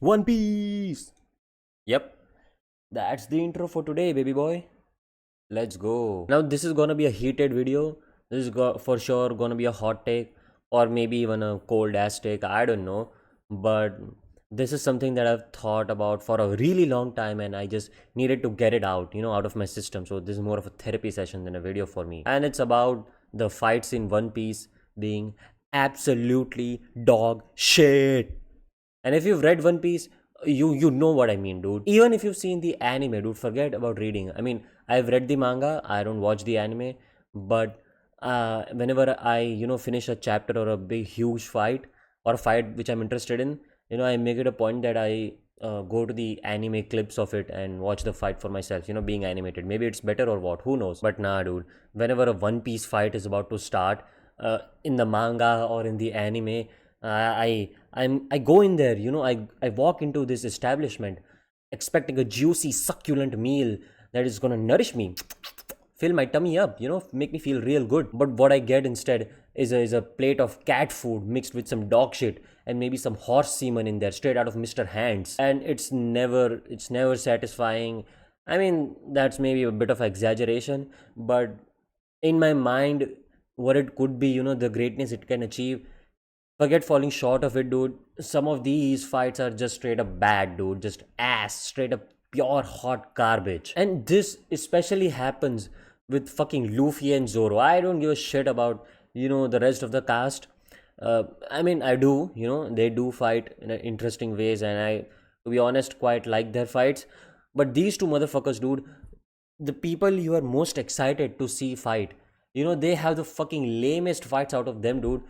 One Piece! Yep, that's the intro for today, baby boy. Let's go. Now, this is gonna be a heated video. This is for sure gonna be a hot take, or maybe even a cold ass take. I don't know. But this is something that I've thought about for a really long time, and I just needed to get it out, out of my system. So, this is more of a therapy session than a video for me. And it's about the fights in One Piece being absolutely dog shit. And if you've read One Piece, you know what I mean, dude. Even if you've seen the anime, dude, forget about reading. I mean, I've read the manga, I don't watch the anime, but whenever I finish a chapter or a big huge fight or a fight which I'm interested in, I make it a point that I go to the anime clips of it and watch the fight for myself, being animated. Maybe it's better or what, who knows. But nah, dude, whenever a One Piece fight is about to start, in the manga or in the anime, I go in there, I walk into this establishment expecting a juicy, succulent meal that is gonna nourish me, fill my tummy up, make me feel real good. But what I get instead is a plate of cat food mixed with some dog shit and maybe some horse semen in there, straight out of Mr. Hands. And it's never satisfying. I mean, that's maybe a bit of exaggeration, but in my mind, what it could be, the greatness it can achieve, forget falling short of it, dude. Some of these fights are just straight up bad, dude. Just ass, straight up pure hot garbage. And this especially happens with fucking Luffy and Zoro. I don't give a shit about, the rest of the cast. I mean, I do, they do fight in interesting ways, and I, to be honest, quite like their fights. But these two motherfuckers, dude, the people you are most excited to see fight, they have the fucking lamest fights out of them, dude.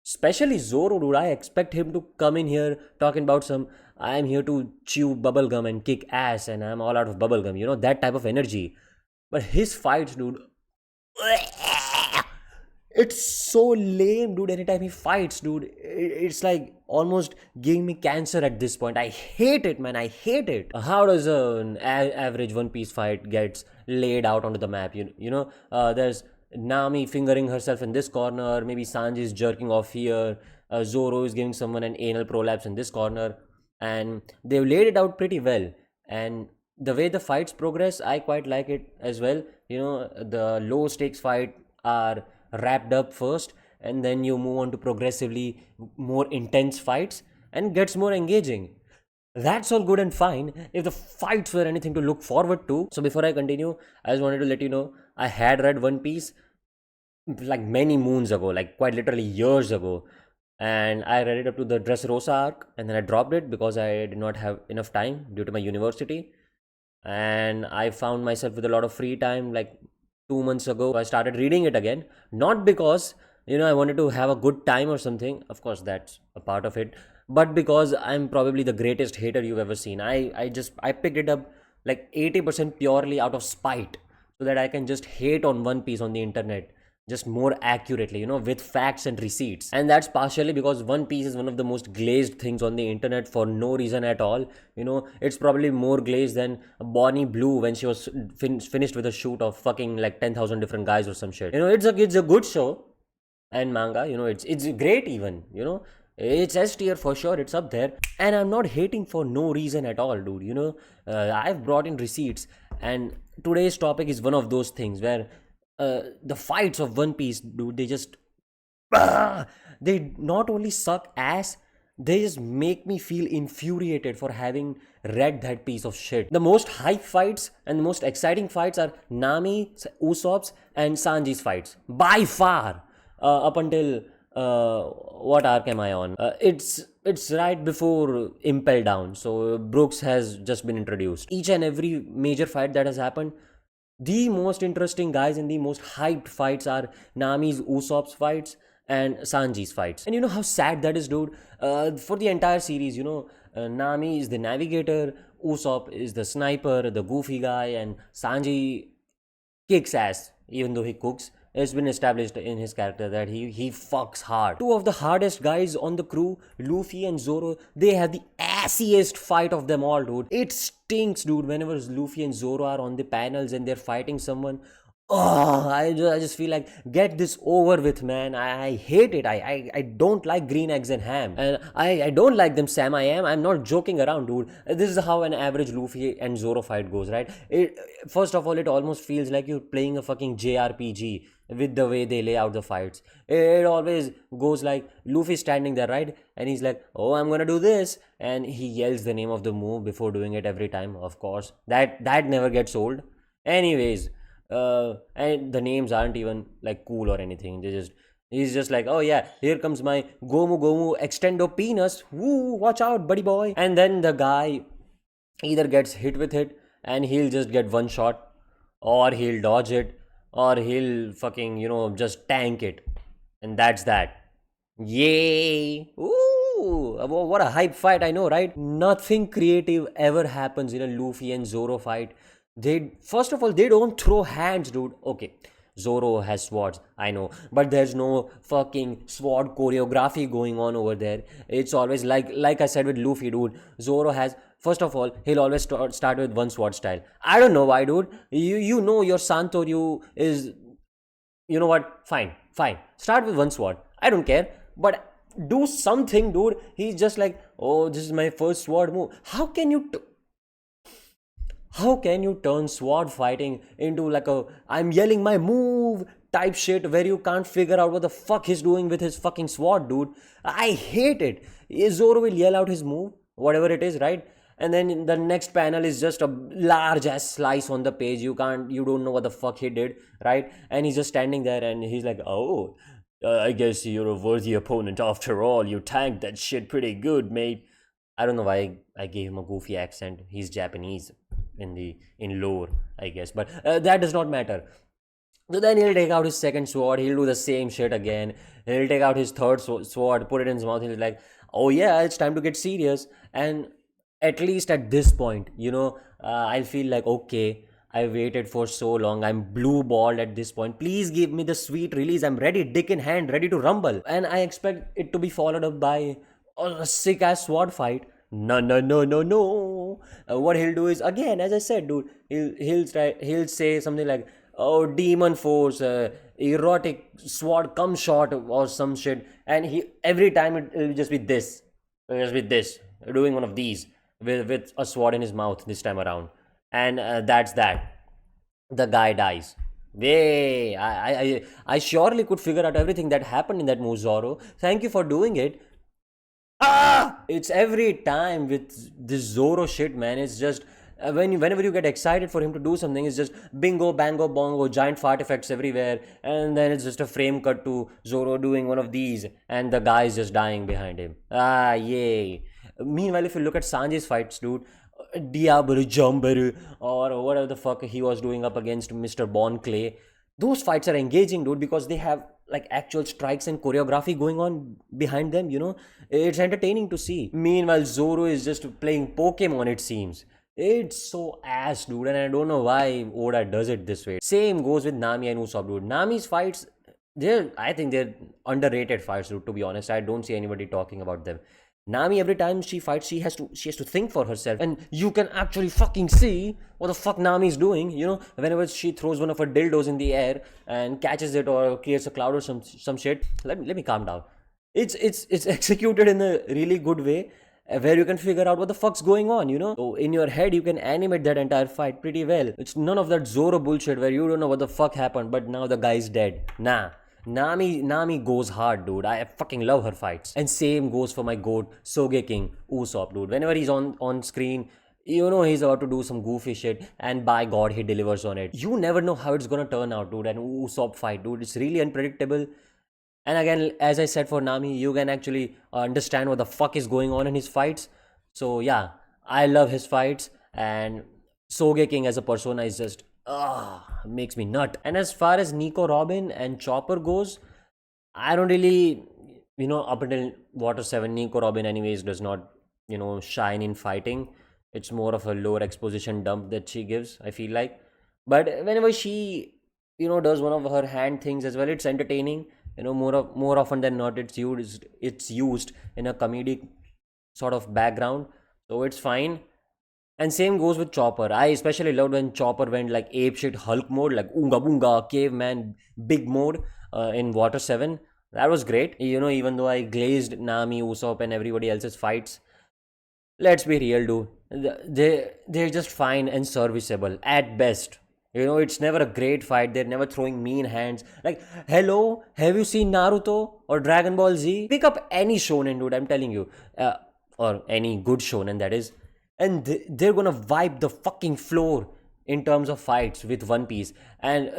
Especially Zoro, dude. I expect him to come in here talking about some, I'm here to chew bubblegum and kick ass and I'm all out of bubblegum, that type of energy. But his fights, dude, it's so lame, dude. Anytime he fights, dude, it's like almost giving me cancer at this point. I hate it, man. I hate it. How does an average One Piece fight gets laid out onto the map? There's Nami fingering herself in this corner. Maybe Sanji is jerking off here. Zoro is giving someone an anal prolapse in this corner, and they've laid it out pretty well. And the way the fights progress, I quite like it as well. The low stakes fight are wrapped up first, and then you move on to progressively more intense fights and gets more engaging. That's all good and fine if the fights were anything to look forward to. So before I continue, I just wanted to let you know I had read One Piece like many moons ago, like quite literally years ago. And I read it up to the Dressrosa arc, and then I dropped it because I did not have enough time due to my university. And I found myself with a lot of free time like 2 months ago. I started reading it again, not because I wanted to have a good time or something. Of course, that's a part of it, but because I'm probably the greatest hater you've ever seen. I picked it up like 80% purely out of spite, so that I can just hate on One Piece on the internet just more accurately, with facts and receipts. And that's partially because One Piece is one of the most glazed things on the internet for no reason at all. It's probably more glazed than Bonnie Blue when she was finished with a shoot of fucking like 10,000 different guys or some shit. It's a good show and manga. It's great even. It's S tier for sure. It's up there, and I'm not hating for no reason at all, dude. I've brought in receipts, and today's topic is one of those things where the fights of One Piece, dude, they just they not only suck ass, they just make me feel infuriated for having read that piece of shit. The most hype fights and the most exciting fights are Nami, Usopp's, and Sanji's fights by far. Up until what arc am I on? It's right before Impel Down. So Brooks has just been introduced. Each and every major fight that has happened, the most interesting guys and the most hyped fights are Nami's, Usopp's fights and Sanji's fights. And you know how sad that is, dude? For the entire series, Nami is the navigator, Usopp is the sniper, the goofy guy, and Sanji kicks ass, even though he cooks. It's been established in his character that he fucks hard. Two of the hardest guys on the crew, Luffy and Zoro, they have the assiest fight of them all, dude. It stinks, dude, whenever Luffy and Zoro are on the panels and they're fighting someone. I just feel like get this over with, man. I hate it. I don't like green eggs and ham, and I don't like them, Sam. I'm not joking around, dude. This is how an average Luffy and Zoro fight goes, right? First of all, it almost feels like you're playing a fucking JRPG with the way they lay out the fights. It always goes like Luffy standing there, right? And he's like, "Oh, I'm gonna do this," and he yells the name of the move before doing it every time. Of course, that never gets old. Anyways, and the names aren't even like cool or anything. He's just like, oh yeah, here comes my Gomu Gomu Extendo Penis. Woo, watch out, buddy boy. And then the guy either gets hit with it and he'll just get one shot, or he'll dodge it, or he'll fucking, just tank it. And that's that. Yay! Ooh! What a hype fight, I know, right? Nothing creative ever happens in a Luffy and Zoro fight. They first of all they don't throw hands, dude. Okay, Zoro has swords, I know, but there's no fucking sword choreography going on over there. It's always like I said with Luffy, dude. Zoro has first of all he'll always start with one sword style. I don't know why, dude. You know your Santoryu is, you know what? Fine. Start with one sword. I don't care, but do something, dude. He's just like, oh, this is my first sword move. How can you turn sword fighting into like a I'm yelling my move type shit where you can't figure out what the fuck he's doing with his fucking sword, dude? I hate it. Zoro will yell out his move, whatever it is, right? And then the next panel is just a large ass slice on the page. You don't know what the fuck he did, right? And he's just standing there and he's like, oh, I guess you're a worthy opponent after all. You tanked that shit pretty good, mate. I don't know why I gave him a goofy accent. He's Japanese in lore, I guess, but that does not matter. So then he'll take out his second sword. He'll do the same shit again. He'll take out his third sword, put it in his mouth. He'll be like, "Oh yeah, it's time to get serious." And at least at this point, I'll feel like okay. I waited for so long. I'm blue balled at this point. Please give me the sweet release. I'm ready, dick in hand, ready to rumble. And I expect it to be followed up by a sick ass sword fight. No, no, no, no, no. What he'll do is again, as I said, dude, he'll say something like, "Oh, demon force, erotic sword, come shot," or some shit, and he every time it'll just be this, doing one of these with a sword in his mouth this time around, and that's that. The guy dies. Yay! I surely could figure out everything that happened in that move, Zoro. Thank you for doing it. It's every time with this Zoro shit, man. It's just whenever you get excited for him to do something, it's just bingo, bango, bongo, giant fart effects everywhere, and then it's just a frame cut to Zoro doing one of these, and the guy is just dying behind him. Yay! Meanwhile, if you look at Sanji's fights, dude, Diablo Jumper or whatever the fuck he was doing up against Mr. Bon Clay, those fights are engaging, dude, because they have like actual strikes and choreography going on behind them. It's entertaining to see. Meanwhile, Zoro is just playing Pokemon, it seems. It's so ass, dude, and I don't know why Oda does it this way. Same goes with Nami and Usopp, dude. Nami's fights, I think they're underrated fights, dude, to be honest. I don't see anybody talking about them. Nami, every time she fights, she has to think for herself, and you can actually fucking see what the fuck Nami is doing. Whenever she throws one of her dildos in the air and catches it or creates a cloud or some shit. Let me calm down. It's executed in a really good way, where you can figure out what the fuck's going on. So in your head you can animate that entire fight pretty well. It's none of that Zoro bullshit where you don't know what the fuck happened, but now the guy's dead. Nah. Nami goes hard, dude. I fucking love her fights. And same goes for my goat, Sogeking Usopp, dude. Whenever he's on screen, he's about to do some goofy shit, and by God, he delivers on it. You never know how it's gonna turn out, dude. And Usopp fight, dude, it's really unpredictable. And again, as I said for Nami, you can actually understand what the fuck is going on in his fights. So yeah, I love his fights, and Sogeking as a persona is just makes me nut. And as far as Nico Robin and Chopper goes, I don't really, up until Water 7, Nico Robin anyways does not, shine in fighting. It's more of a lower exposition dump that she gives, I feel like. But whenever she, does one of her hand things as well, it's entertaining. More often than not, it's used in a comedic sort of background, so it's fine. And same goes with Chopper. I especially loved when Chopper went like apeshit Hulk mode, like Oonga Boonga, caveman, big mode in Water 7. That was great. You know, even though I glazed Nami, Usopp, and everybody else's fights, let's be real, dude. They're just fine and serviceable at best. You know, it's never a great fight. They're never throwing mean hands. Like, hello, have you seen Naruto or Dragon Ball Z? Pick up any shonen, dude. I'm telling you, or any good shonen that is, and they're gonna wipe the fucking floor in terms of fights with One Piece. And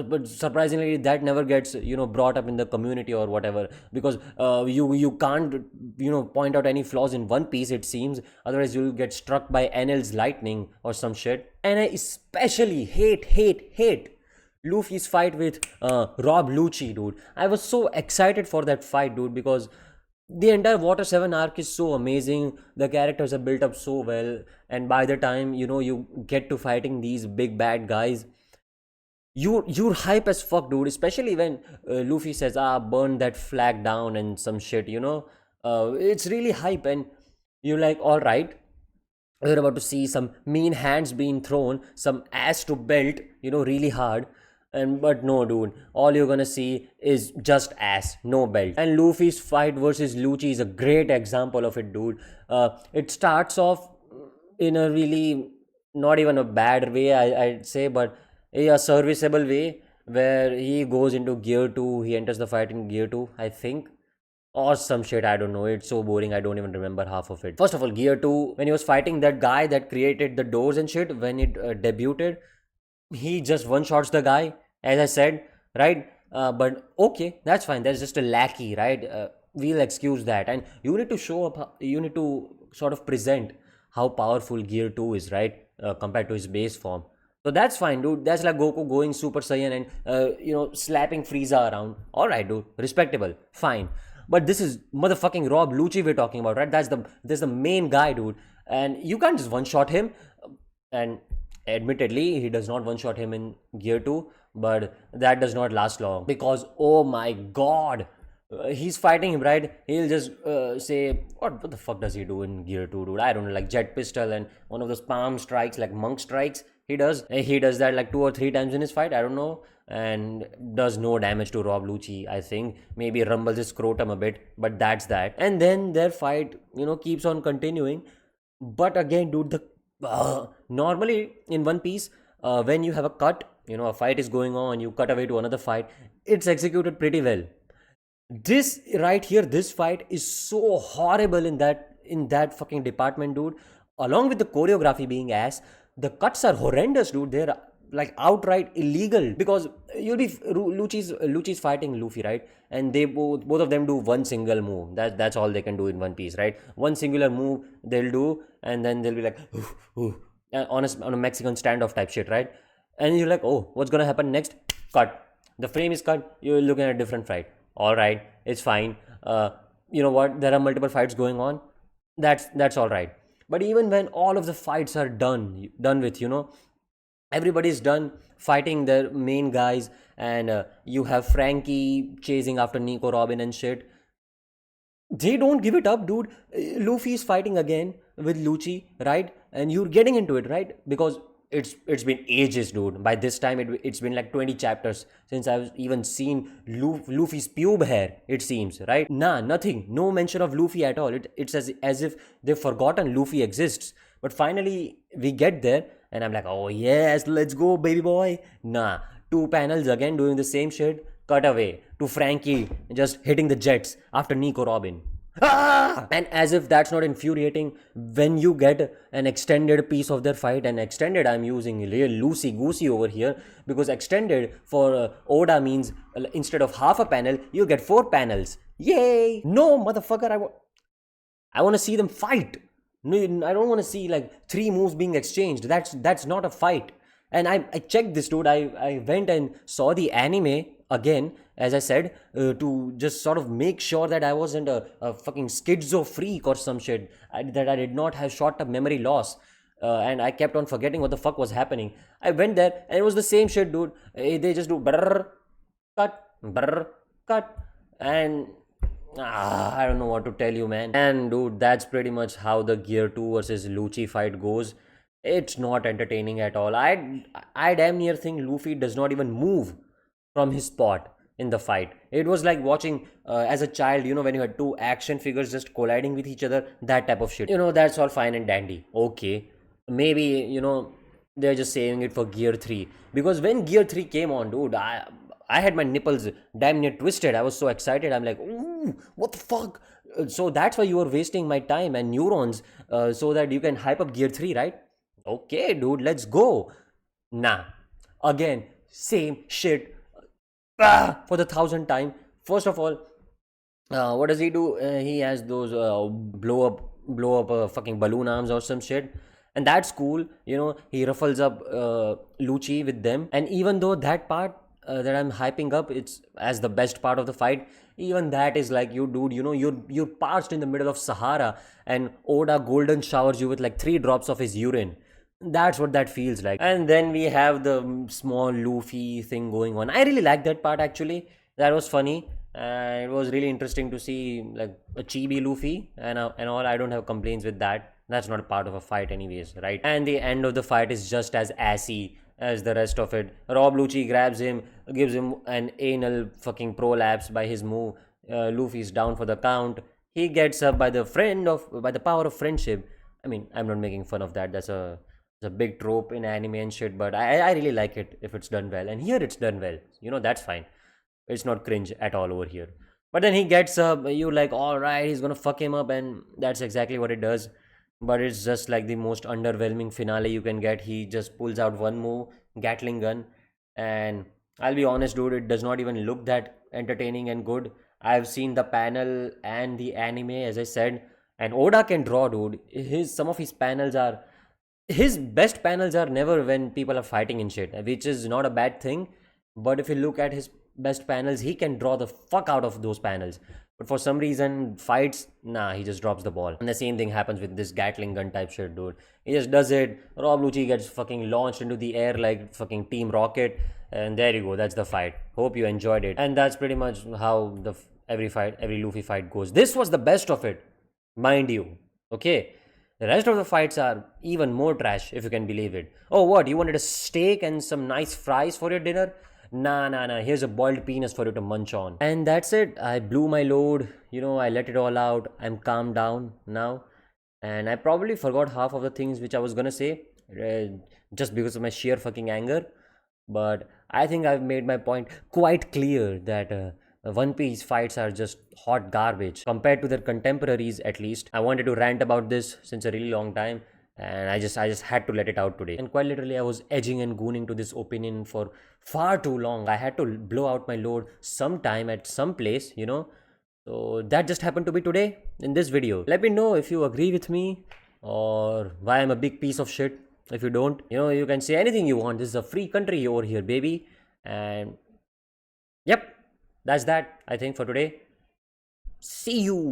but surprisingly, that never gets brought up in the community or whatever, because you can't point out any flaws in One Piece, it seems. Otherwise, you'll get struck by Enel's lightning or some shit. And I especially hate Luffy's fight with Rob Lucci, dude. I was so excited for that fight, dude, because the entire Water 7 arc is so amazing. The characters are built up so well, and by the time you get to fighting these big bad guys, you're hype as fuck, dude. Especially when Luffy says, burn that flag down and some shit, it's really hype. And you're like, all right, we're about to see some mean hands being thrown, some ass to belt, really hard. And but no, dude, all you're gonna see is just ass, no belt. And Luffy's fight versus Lucci is a great example of it, dude. It starts off in a really not even a bad way, I'd say, but a serviceable way, where he goes into gear 2, he enters the fight in gear 2, I think, or some shit, I don't know. It's so boring, I don't even remember half of it. First of all, gear 2, when he was fighting that guy that created the doors and shit, when it debuted, he just one shots the guy, as I said, right? But okay, that's fine. That's just a lackey, right? We'll excuse that. And you need to show up, you need to sort of present how powerful Gear 2 is, right? Compared to his base form. So that's fine, dude. That's like Goku going Super Saiyan and, slapping Frieza around. Alright, dude. Respectable. Fine. But this is motherfucking Rob Lucci we're talking about, right? That's the main guy, dude. And you can't just one shot him. And admittedly, he does not one shot him in Gear 2, but that does not last long, because oh my god, he's fighting him, right? He'll just say, what the fuck does he do in Gear 2, dude? I don't know, like jet pistol and one of those palm strikes, like monk strikes. He does that like 2 or 3 times in his fight, I don't know, and does no damage to Rob Lucci. I think maybe rumbles his scrotum a bit, but that's that. And then their fight keeps on continuing. But again, dude, the normally in One Piece, when you have a cut, a fight is going on, you cut away to another fight, it's executed pretty well. This right here, this fight is so horrible in that fucking department, dude. Along with the choreography being ass, the cuts are horrendous, dude. They're like outright illegal, because you'll be Lucci's fighting Luffy, right? And they both of them do one single move. That's all they can do in One Piece, right? One singular move they'll do, and then they'll be like oof, oof, on a Mexican standoff type shit, right? And you're like, oh, what's gonna happen next? Cut. The frame is cut. You're looking at a different fight. All right, it's fine. You know what? There are multiple fights going on. That's all right. But even when all of the fights are done with, everybody's done fighting their main guys, and you have Frankie chasing after Nico Robin and shit. They don't give it up, dude. Luffy is fighting again with Lucci, right? And you're getting into it, right? Because it's been ages, dude. By this time, it's been like 20 chapters since I've even seen Luffy's pube hair, it seems, right? Nah, nothing. No mention of Luffy at all. It's as if they've forgotten Luffy exists. But finally, we get there, and I'm like, oh yes, let's go, baby boy. Nah, 2 panels again doing the same shit. Cut away to Frankie just hitting the jets after Nico Robin. And as if that's not infuriating, when you get an extended piece of their fight, and extended, I'm using real loosey goosey over here, because extended for Oda means instead of half a panel, you get 4 panels. Yay! No, motherfucker, I want to see them fight. No, I don't want to see like 3 moves being exchanged. That's not a fight. And I checked this, dude. I went and saw the anime again, as I said, to just sort of make sure that I wasn't a fucking schizo freak or some shit, that I did not have short-term memory loss. And I kept on forgetting what the fuck was happening. I went there, and it was the same shit, dude. They just do brrr, cut, and I don't know what to tell you, man. And dude, that's pretty much how the Gear 2 versus Lucci fight goes. It's not entertaining at all. I damn near think Luffy does not even move from his spot in the fight. It was like watching as a child, when you had two action figures just colliding with each other, that type of shit. That's all fine and dandy. Okay. Maybe, they're just saving it for Gear 3. Because when Gear 3 came on, dude, I had my nipples damn near twisted. I was so excited. I'm like, ooh, what the fuck? So that's why you were wasting my time and neurons so that you can hype up Gear 3, right? Okay, dude, let's go. Nah. Again, same shit for the thousandth time. First of all, what does he do? He has those blow up fucking balloon arms or some shit, and that's cool. He ruffles up Lucci with them, and even though that part that I'm hyping up, it's as the best part of the fight. Even that is like, you dude, you're parched in the middle of Sahara, and Oda golden showers you with like 3 drops of his urine. That's what that feels like. And then we have the small Luffy thing going on. I really like that part actually. That was funny. It was really interesting to see like a chibi Luffy and all. I don't have complaints with that. That's not a part of a fight anyways, right? And the end of the fight is just as assy as the rest of it. Rob Lucci grabs him, gives him an anal fucking prolapse by his move. Luffy's down for the count. He gets up by the power of friendship. I mean, I'm not making fun of that. It's a big trope in anime and shit, but I really like it if it's done well. And here it's done well. That's fine. It's not cringe at all over here. But then he gets up, you're like, all right, he's gonna fuck him up, and that's exactly what it does. But it's just like the most underwhelming finale you can get. He just pulls out one move, Gatling gun, and I'll be honest, dude, it does not even look that entertaining and good. I've seen the panel and the anime, as I said, and Oda can draw, dude. Some of his panels are his best panels are never when people are fighting in shit, which is not a bad thing. But if you look at his best panels, he can draw the fuck out of those panels. But for some reason, fights, nah, he just drops the ball. And the same thing happens with this Gatling gun type shit, dude. He just does it. Rob Lucci gets fucking launched into the air like fucking Team Rocket. And there you go, that's the fight. Hope you enjoyed it. And that's pretty much how every Luffy fight goes. This was the best of it, mind you. Okay. The rest of the fights are even more trash, if you can believe it. Oh, what? You wanted a steak and some nice fries for your dinner? Nah, nah, nah. Here's a boiled penis for you to munch on. And that's it. I blew my load. I let it all out. I'm calmed down now. And I probably forgot half of the things which I was gonna say just because of my sheer fucking anger. But I think I've made my point quite clear that One Piece fights are just hot garbage compared to their contemporaries, at least. I wanted to rant about this since a really long time, and I just had to let it out today. And quite literally, I was edging and gooning to this opinion for far too long. I had to blow out my load sometime at some place. So that just happened to be today in this video. Let me know if you agree with me or why I'm a big piece of shit. If you don't, you can say anything you want. This is a free country over here, baby. And yep, that's that, I think, for today. See you.